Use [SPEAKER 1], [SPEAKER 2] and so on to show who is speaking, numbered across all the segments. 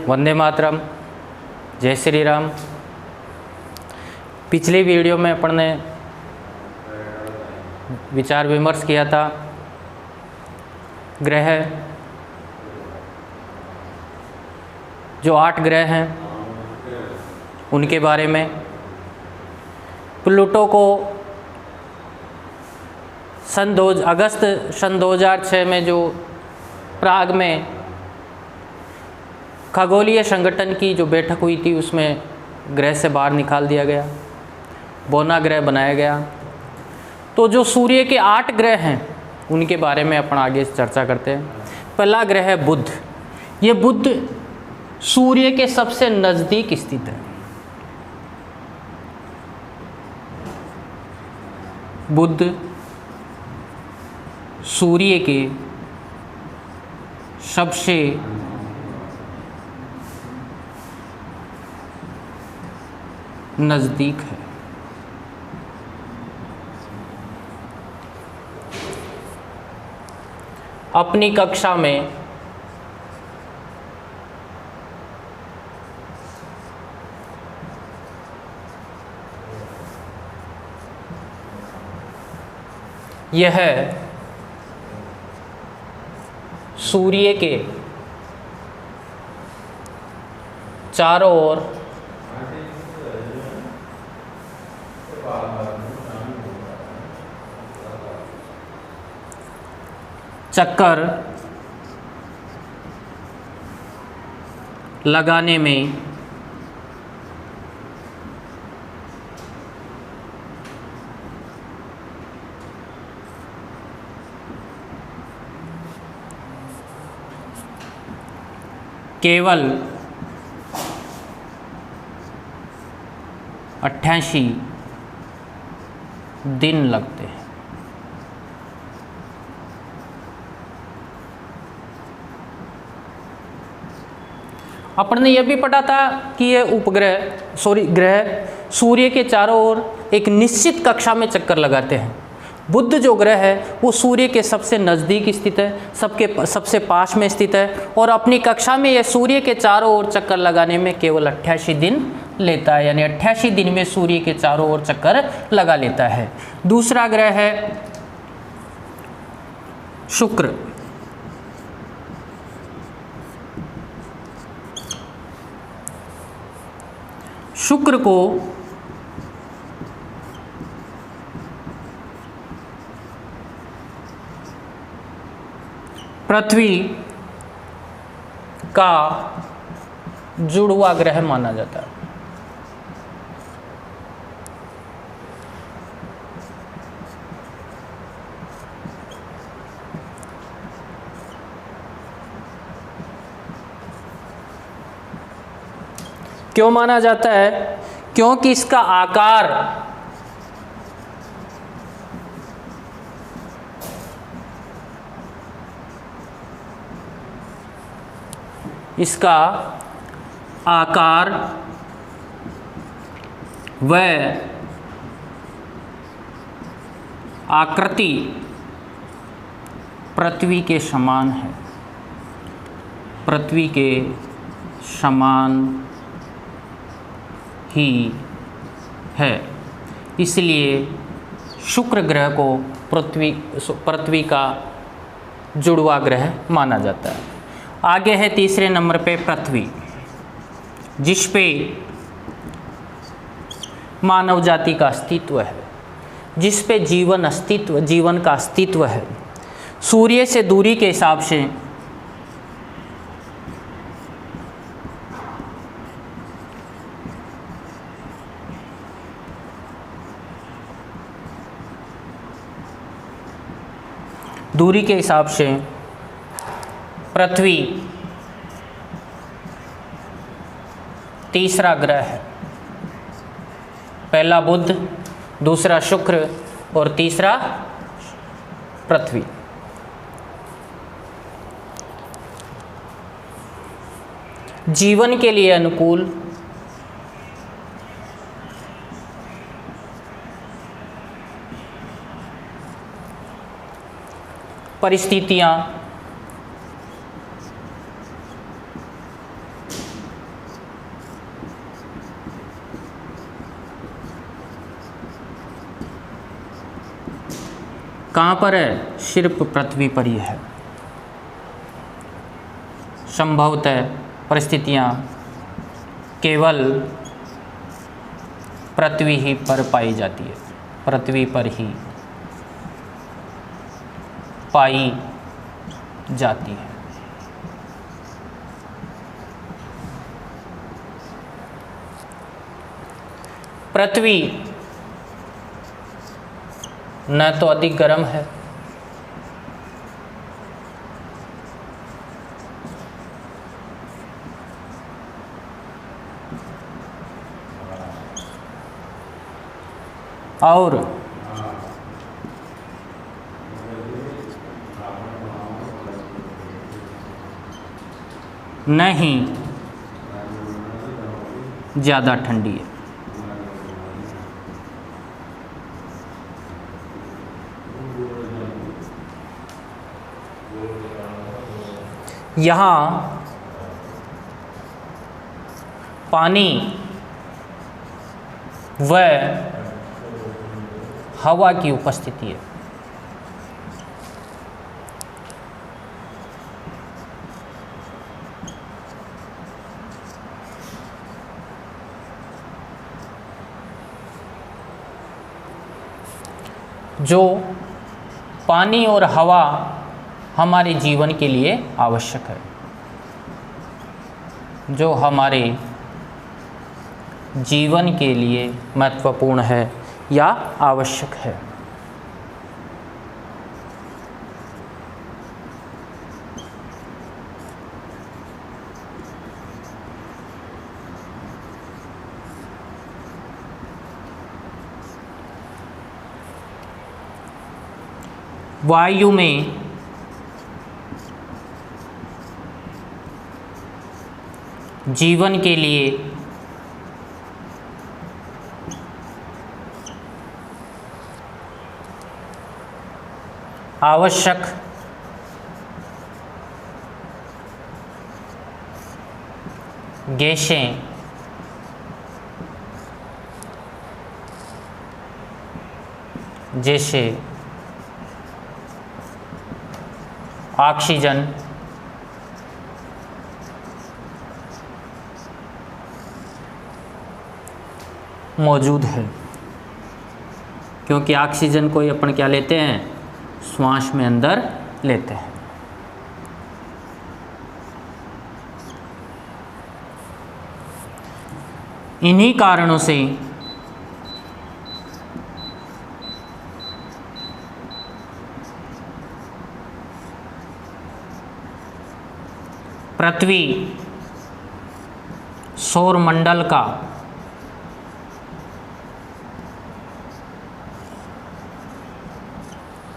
[SPEAKER 1] वंदे मातरम, जय श्री राम। पिछली वीडियो में अपन ने विचार विमर्श किया था ग्रह, जो 8 ग्रह हैं उनके बारे में। प्लूटो को अगस्त सन 2006 में जो प्राग में खगोलीय संगठन की जो बैठक हुई थी उसमें ग्रह से बाहर निकाल दिया गया, बोना ग्रह बनाया गया। तो जो सूर्य के 8 ग्रह हैं उनके बारे में अपन आगे चर्चा करते हैं। पहला ग्रह है बुध। ये बुध सूर्य के सबसे नज़दीक स्थित है। बुध सूर्य के सबसे नज़दीक है। अपनी कक्षा में यह सूर्य के चारों ओर चक्कर लगाने में केवल 88 दिन लगते हैं। अपन ने यह भी पढ़ा था कि यह ग्रह सूर्य के चारों ओर एक निश्चित कक्षा में चक्कर लगाते हैं। बुध जो ग्रह है वो सूर्य के सबसे नज़दीक स्थित है, सबसे पास में स्थित है, और अपनी कक्षा में यह सूर्य के चारों ओर चक्कर लगाने में केवल 88 दिन लेता है, यानी 88 दिन में सूर्य के चारों ओर चक्कर लगा लेता है। दूसरा ग्रह है शुक्र। शुक्र को पृथ्वी का जुड़वा ग्रह माना जाता है। क्यों माना जाता है? क्योंकि इसका आकार व आकृति पृथ्वी के समान है। पृथ्वी के समान ही है, इसलिए शुक्र ग्रह को पृथ्वी का जुड़वा ग्रह माना जाता है। आगे है तीसरे नंबर पे पृथ्वी, जिस पे मानव जाति का अस्तित्व है, जिस पे जीवन का अस्तित्व है। सूर्य से दूरी के हिसाब से पृथ्वी तीसरा ग्रह है। पहला बुध, दूसरा शुक्र और तीसरा पृथ्वी। जीवन के लिए अनुकूल, परिस्थितियां कहाँ पर है? सिर्फ पृथ्वी पर ही है। संभवतः परिस्थितियाँ केवल पृथ्वी ही पर पाई जाती है, पृथ्वी पर ही पाई जाती है। पृथ्वी न तो अधिक गर्म है और न ही ज़्यादा ठंडी है। यहाँ पानी व हवा की उपस्थिति है। जो पानी और हवा हमारे जीवन के लिए आवश्यक है, जो हमारे जीवन के लिए महत्वपूर्ण है या आवश्यक है। वायु में जीवन के लिए आवश्यक गैसें जैसे ऑक्सीजन, मौजूद है, क्योंकि ऑक्सीजन को ही अपन क्या लेते हैं? श्वास में अंदर लेते हैं। इन्हीं कारणों से पृथ्वी सौरमंडल का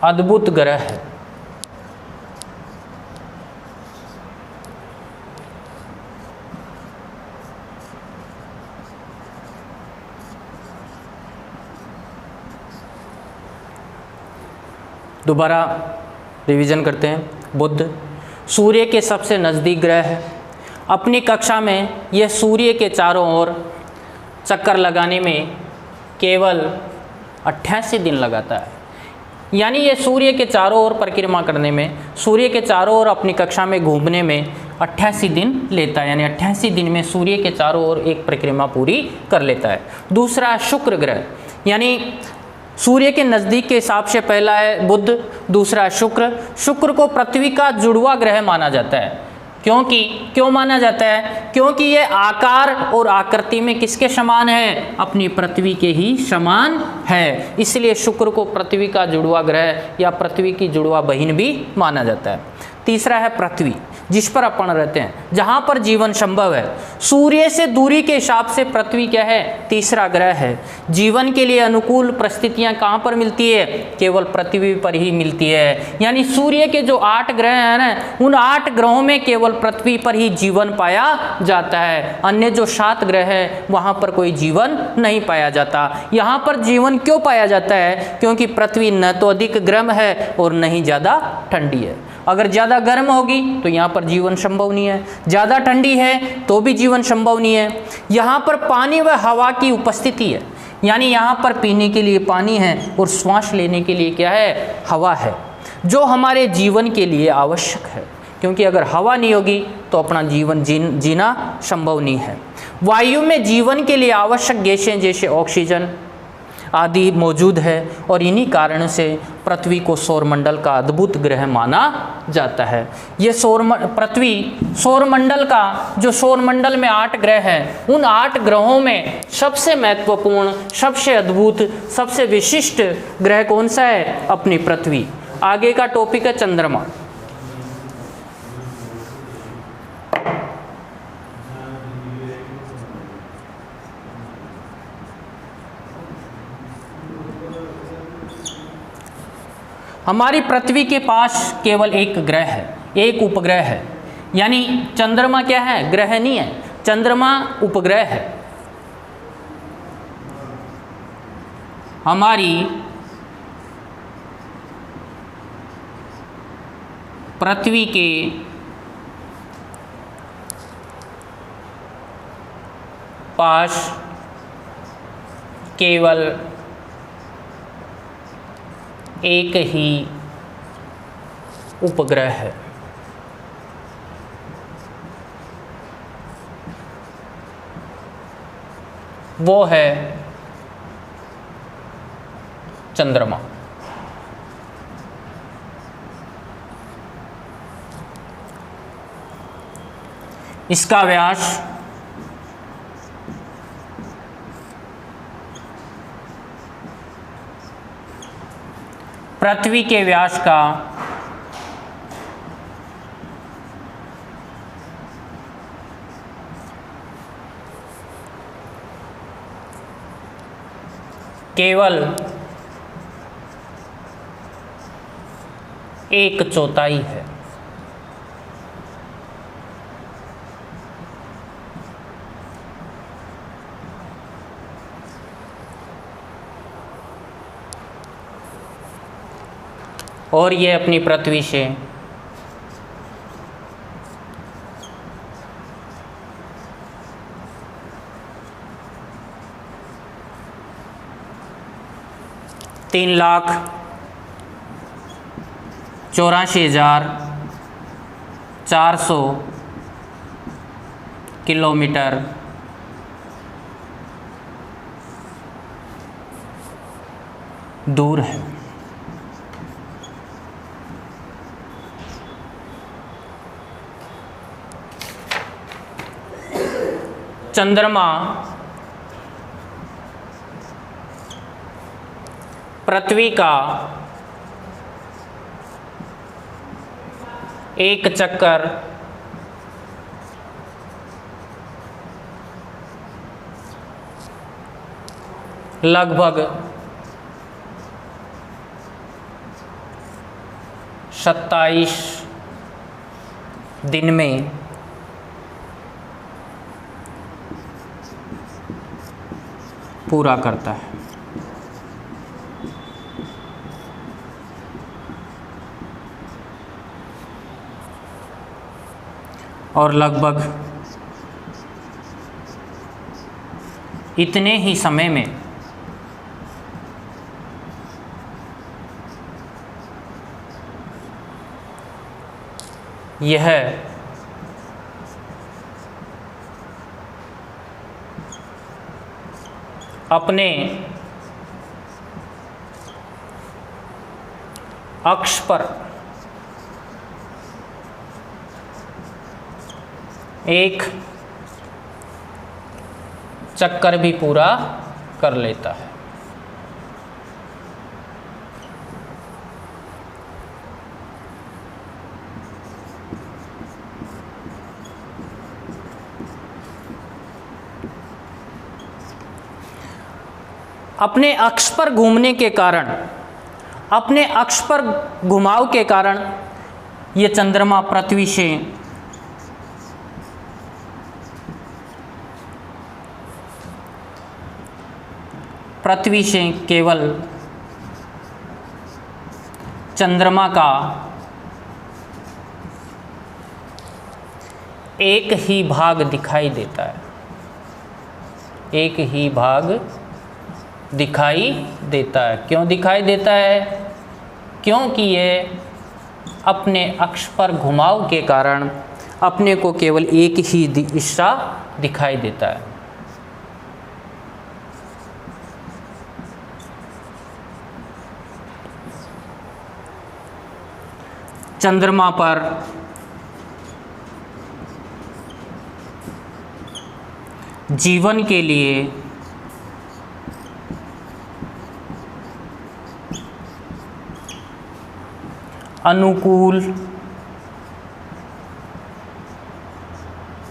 [SPEAKER 1] अद्भुत ग्रह है। दोबारा रिवीजन करते हैं। बुध सूर्य के सबसे नज़दीक ग्रह है। अपनी कक्षा में यह सूर्य के चारों ओर चक्कर लगाने में केवल 88 दिन लगाता है। यानी ये सूर्य के चारों ओर परिक्रमा करने में, सूर्य के चारों ओर अपनी कक्षा में घूमने में 88 दिन लेता है। यानी 88 दिन में सूर्य के चारों ओर एक परिक्रमा पूरी कर लेता है। दूसरा शुक्र ग्रह, यानी सूर्य के नज़दीक के हिसाब से पहला है बुध, दूसरा शुक्र। शुक्र को पृथ्वी का जुड़वा ग्रह माना जाता है। क्यों माना जाता है? क्योंकि ये आकार और आकृति में किसके समान है? अपनी पृथ्वी के ही समान है। इसलिए शुक्र को पृथ्वी का जुड़वा ग्रह या पृथ्वी की जुड़वा बहिन भी माना जाता है। तीसरा है पृथ्वी, जिस पर अपन रहते हैं, जहाँ पर जीवन संभव है। सूर्य से दूरी के हिसाब से पृथ्वी क्या है? तीसरा ग्रह है। जीवन के लिए अनुकूल परिस्थितियाँ कहाँ पर मिलती है? केवल पृथ्वी पर ही मिलती है। यानी सूर्य के जो 8 ग्रह हैं ना, उन 8 ग्रहों में केवल पृथ्वी पर ही जीवन पाया जाता है। अन्य जो 7 ग्रह हैं वहाँ पर कोई जीवन नहीं पाया जाता। यहाँ पर जीवन क्यों पाया जाता है? क्योंकि पृथ्वी न तो अधिक गर्म है और न ही ज़्यादा ठंडी है। अगर ज़्यादा गर्म होगी तो यहाँ पर जीवन संभव नहीं है, ज़्यादा ठंडी है तो भी जीवन संभव नहीं है। यहाँ पर पानी व हवा की उपस्थिति है। यानी यहाँ पर पीने के लिए पानी है और श्वास लेने के लिए क्या है, हवा है, जो हमारे जीवन के लिए आवश्यक है, क्योंकि अगर हवा नहीं होगी तो अपना जीवन जीना संभव नहीं है। वायु में जीवन के लिए आवश्यक गैसें जैसे ऑक्सीजन आदि मौजूद है और इन्हीं कारण से पृथ्वी को सौरमंडल का अद्भुत ग्रह माना जाता है। ये पृथ्वी सौरमंडल का, जो सौरमंडल में 8 ग्रह हैं, उन 8 ग्रहों में सबसे महत्वपूर्ण, सबसे अद्भुत, सबसे विशिष्ट ग्रह कौन सा है, अपनी पृथ्वी। आगे का टॉपिक है चंद्रमा। हमारी पृथ्वी के पास केवल एक ग्रह है, एक उपग्रह है, यानी चंद्रमा क्या है, ग्रह नहीं है, चंद्रमा उपग्रह है। हमारी पृथ्वी के पास केवल एक ही उपग्रह है। वो है चंद्रमा। इसका व्यास पृथ्वी के व्यास का 1/4 है। और ये अपनी पृथ्वी से तीन 3,84,400 किलोमीटर दूर है। चंद्रमा पृथ्वी का एक चक्कर लगभग 27 दिन में पूरा करता है। और लगभग इतने ही समय में यह अपने अक्ष पर एक चक्कर भी पूरा कर लेता है। अपने अक्ष पर घूमने के कारण, अपने अक्ष पर घुमाव के कारण ये चंद्रमा पृथ्वी से केवल चंद्रमा का एक ही भाग दिखाई देता है, एक ही भाग दिखाई देता है। क्यों दिखाई देता है? क्योंकि ये अपने अक्ष पर घुमाव के कारण अपने को केवल एक ही दिशा दिखाई देता है। चंद्रमा पर जीवन के लिए अनुकूल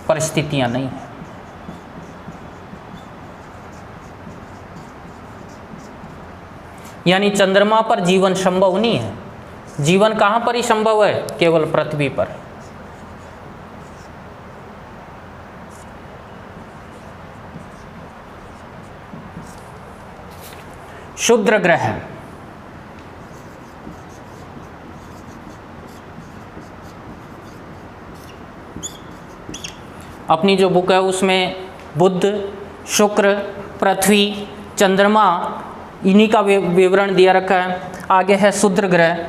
[SPEAKER 1] परिस्थितियां नहीं हैं। यानी चंद्रमा पर जीवन संभव नहीं है। जीवन कहां पर ही संभव है? केवल पृथ्वी पर। क्षुद्र ग्रह अपनी जो बुक है उसमें बुध, शुक्र, पृथ्वी, चंद्रमा इन्हीं का विवरण दिया रखा है। आगे है क्षुद्र ग्रह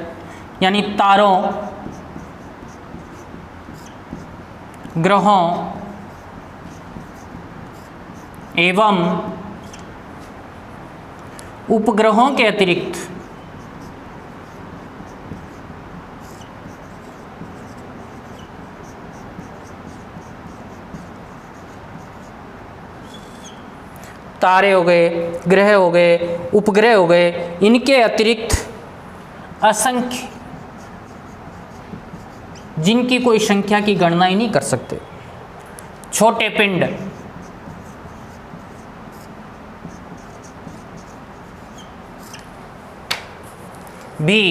[SPEAKER 1] यानी तारों, ग्रहों एवं उपग्रहों के अतिरिक्त तारे हो गए, ग्रह हो गए, उपग्रह हो गए, इनके अतिरिक्त असंख्य, जिनकी कोई संख्या की गणना ही नहीं कर सकते, छोटे पिंड भी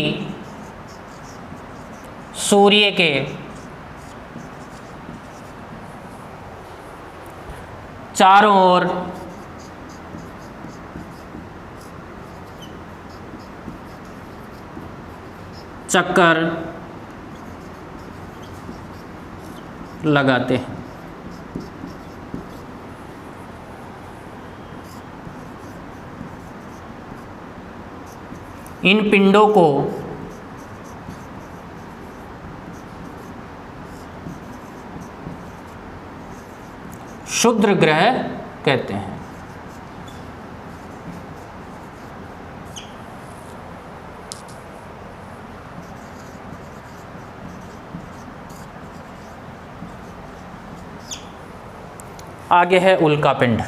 [SPEAKER 1] सूर्य के चारों ओर चक्कर लगाते हैं। इन पिंडों को क्षुद्र ग्रह कहते हैं। आगे है उल्का पिंड।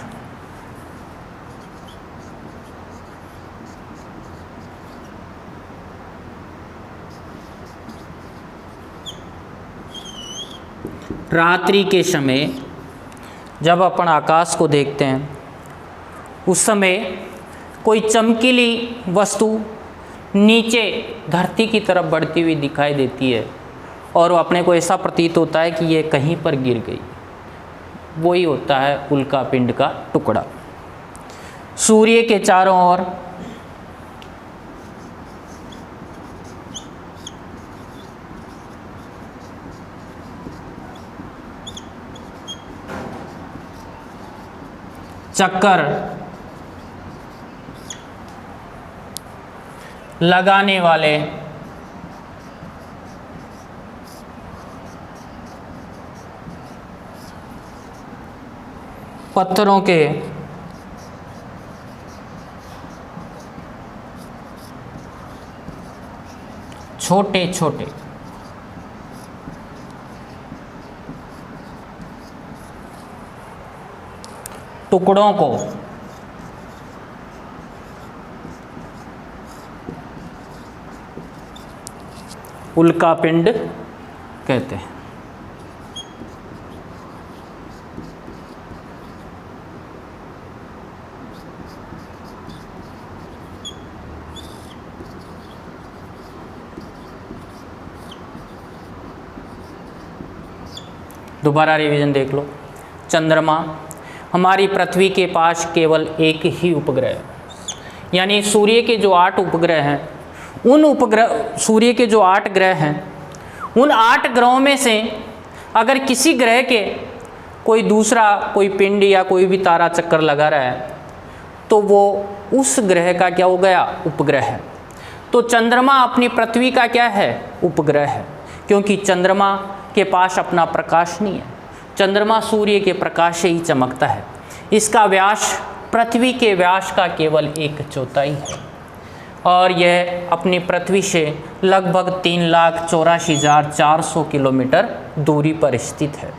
[SPEAKER 1] रात्रि के समय जब अपन आकाश को देखते हैं उस समय कोई चमकीली वस्तु नीचे धरती की तरफ बढ़ती हुई दिखाई देती है और अपने को ऐसा प्रतीत होता है कि ये कहीं पर गिर गई। वही होता है उल्का पिंड का टुकड़ा। सूर्य के चारों ओर चक्कर लगाने वाले पत्थरों के छोटे छोटे टुकड़ों को उल्का पिंड कहते हैं। दोबारा रिवीजन देख लो। चंद्रमा हमारी पृथ्वी के पास केवल एक ही उपग्रह है, यानी सूर्य के जो 8 उपग्रह हैं, उन उपग्रह सूर्य के जो 8 ग्रह हैं, उन 8 ग्रहों में से अगर किसी ग्रह के कोई दूसरा कोई पिंड या कोई भी तारा चक्कर लगा रहा है तो वो उस ग्रह का क्या हो गया, उपग्रह है। तो चंद्रमा अपनी पृथ्वी का क्या है, उपग्रह है, क्योंकि चंद्रमा के पास अपना प्रकाश नहीं है। चंद्रमा सूर्य के प्रकाश से ही चमकता है। इसका व्यास पृथ्वी के व्यास का केवल 1/4 है और यह अपनी पृथ्वी से लगभग 3,84,400 किलोमीटर दूरी पर स्थित है।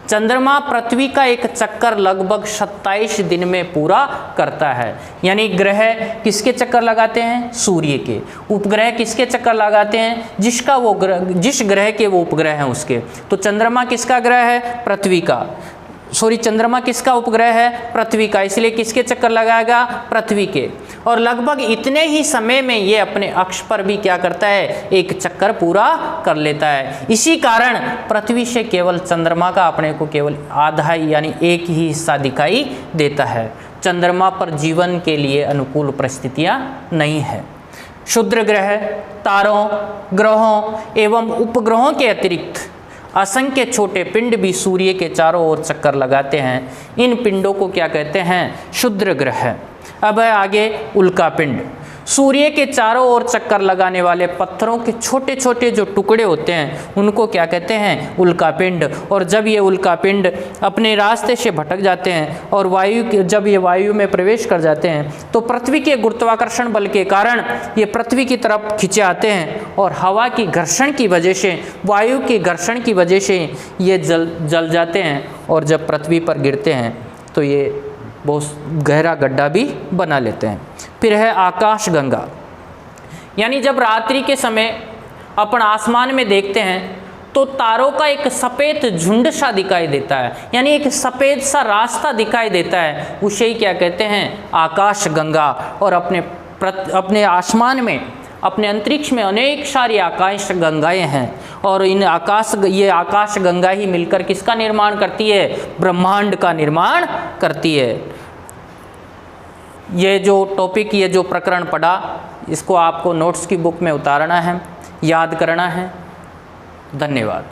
[SPEAKER 1] चंद्रमा पृथ्वी का एक चक्कर लगभग 27 दिन में पूरा करता है। यानी ग्रह किसके चक्कर लगाते हैं, सूर्य के। उपग्रह किसके चक्कर लगाते हैं, जिस ग्रह के वो उपग्रह हैं उसके। तो चंद्रमा किसका ग्रह है, पृथ्वी का। चंद्रमा किसका उपग्रह है, पृथ्वी का, इसलिए किसके चक्कर लगाएगा, पृथ्वी के। और लगभग इतने ही समय में ये अपने अक्ष पर भी क्या करता है, एक चक्कर पूरा कर लेता है। इसी कारण पृथ्वी से केवल चंद्रमा का अपने को केवल आधा यानी एक ही हिस्सा दिखाई देता है। चंद्रमा पर जीवन के लिए अनुकूल परिस्थितियां नहीं है। क्षुद्र ग्रह, तारों, ग्रहों एवं उपग्रहों के अतिरिक्त असंख्य छोटे पिंड भी सूर्य के चारों ओर चक्कर लगाते हैं। इन पिंडों को क्या कहते हैं, क्षुद्र ग्रह। अब है आगे उल्का पिंड। सूर्य के चारों ओर चक्कर लगाने वाले पत्थरों के छोटे छोटे जो टुकड़े होते हैं उनको क्या कहते हैं, उल्का पिंड। और जब ये उल्का पिंड अपने रास्ते से भटक जाते हैं और जब ये वायु में प्रवेश कर जाते हैं तो पृथ्वी के गुरुत्वाकर्षण बल के कारण ये पृथ्वी की तरफ खींचे आते हैं और हवा की घर्षण की वजह से, वायु की घर्षण की वजह से ये जल जाते हैं और जब पृथ्वी पर गिरते हैं तो ये बहुत गहरा गड्ढा भी बना लेते हैं। फिर है आकाश गंगा। यानी जब रात्रि के समय अपन आसमान में देखते हैं तो तारों का एक सफ़ेद झुंड सा दिखाई देता है, यानी एक सफ़ेद सा रास्ता दिखाई देता है, उसे ही क्या कहते हैं, आकाश गंगा। और अपने आसमान में, अपने अंतरिक्ष में अनेक सारी आकाश गंगाएं हैं और ये आकाश गंगा ही मिलकर किसका निर्माण करती है, ब्रह्मांड का निर्माण करती है। ये जो टॉपिक, ये जो प्रकरण पढ़ा, इसको आपको नोट्स की बुक में उतारना है, याद करना है। धन्यवाद।